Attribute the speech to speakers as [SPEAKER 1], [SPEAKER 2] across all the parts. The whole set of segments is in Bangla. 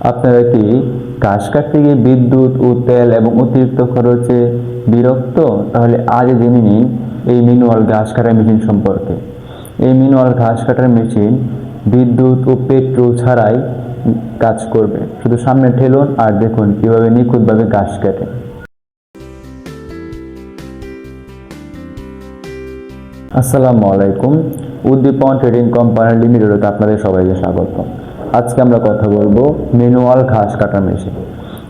[SPEAKER 1] আপনারা কি ঘাস কাটতে গিয়ে বিদ্যুৎ ও তেল এবং অতিরিক্ত খরচে বিরক্ত? তাহলে আজই জেনে নিন এই ম্যানুয়াল ঘাস কাটার মেশিন সম্পর্কে। এই ম্যানুয়াল ঘাস কাটার মেশিন বিদ্যুৎ ও পেট্রোল ছাড়াই কাজ করবে। শুধু সামনে ঠেলুন আর দেখুন কিভাবে নিখুঁতভাবে ঘাস কাটে। আসসালামু আলাইকুম। উদ্দীপন ট্রেডিং কোম্পানি লিমিটেডে আপনাদের সবাইকে স্বাগত। আজকে আমরা কথা বলবো ম্যানুয়াল ঘাস কাটার মেশিন।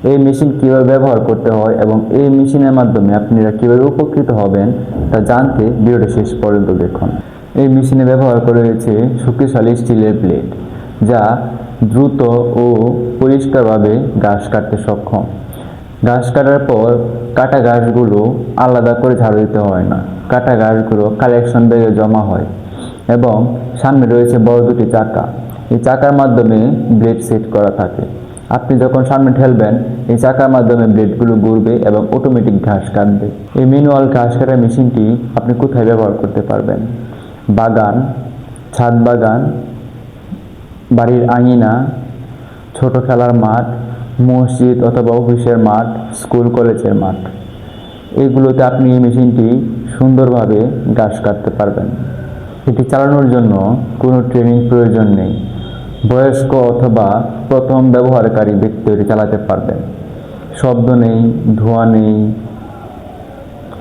[SPEAKER 1] এই মেশিন কিভাবে ব্যবহার করতে হয় এবং এই মেশিনের মাধ্যমে আপনারা কিভাবে উপকৃত হবেন তা জানতে ভিডিওটি শেষ পর্যন্ত দেখুন। এই মেশিনে ব্যবহার করা হয়েছে শক্তিশালী স্টিলের ব্লেড, যা দ্রুত ও পরিষ্কারভাবে ঘাস কাটতে সক্ষম। ঘাস কাটার পর কাটা ঘাসগুলো আলাদা করে ঝাড়ু দিতে হয় না। কাটা ঘাসগুলো কালেকশন ব্যাগে জমা হয় এবং সামনে রয়েছে বড় দুটি চাকা। এই চাকার মাধ্যমে ব্লেড সেট করা থাকে। আপনি যখন সামনে ঠেলবেন, এই চাকার মাধ্যমে ব্লেডগুলো ঘুরবে এবং অটোমেটিক ঘাস কাটবে। এই ম্যানুয়াল ঘাস কাটার মেশিনটি আপনি কোথায় ব্যবহার করতে পারবেন? বাগান, ছাদ বাগান, বাড়ির আঙিনা, ছোট খেলার মাঠ, মসজিদ অথবা অফিসের মাঠ, স্কুল কলেজের মাঠ, এইগুলোতে আপনি এই মেশিনটি সুন্দরভাবে ঘাস কাটতে পারবেন। এটি চালানোর জন্য কোনো ট্রেনিং প্রয়োজন নেই। বয়স্ক অথবা প্রথম ব্যবহারকারী ব্যক্তি এটি চালাতে পারবেন। শব্দ নেই, ধোঁয়া নেই,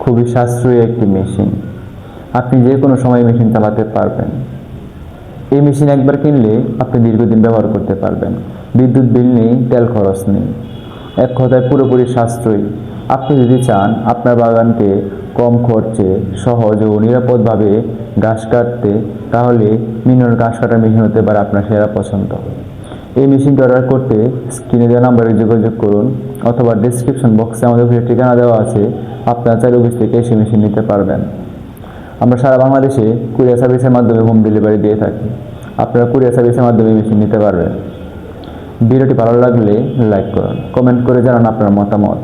[SPEAKER 1] খুবই সাশ্রয়ী একটি মেশিন। আপনি যে কোনো সময় মেশিন চালাতে পারবেন। এই মেশিন একবার কিনলে আপনি দীর্ঘদিন ব্যবহার করতে পারবেন। বিদ্যুৎ বিল নেই, তেল খরচ নেই, এক কথায় পুরোপুরি সাশ্রয়ী। আপনি যদি চান আপনার বাগানকে কম খরচে সহজ ও নিরাপদভাবে ঘাস কাটতে, তাহলে ম্যানুয়াল ঘাস কাটার মেশিন হতে পারে আপনার সেরা পছন্দ। এই মেশিনটি অর্ডার করতে স্ক্রিনে দেওয়া নাম্বারে যোগাযোগ করুন অথবা ডেসক্রিপশন বক্সে আমাদের অফিসের ঠিকানা দেওয়া আছে। আপনারা চাইলে অফিস থেকে এসে মেশিন নিতে পারবেন। আমরা সারা বাংলাদেশে কুরিয়ার সার্ভিসের মাধ্যমে হোম ডেলিভারি দিয়ে থাকি। আপনারা কুরিয়ার সার্ভিসের মাধ্যমে মেশিন নিতে পারবেন। ভিডিওটি ভালো লাগলে লাইক করুন, কমেন্ট করে জানান আপনার মতামত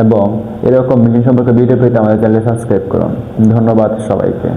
[SPEAKER 1] এবং এরকম মেশিন সম্পর্কে ভিডিও পেতে আমাদের চ্যানেল সাবস্ক্রাইব করুন। ধন্যবাদ সবাইকে।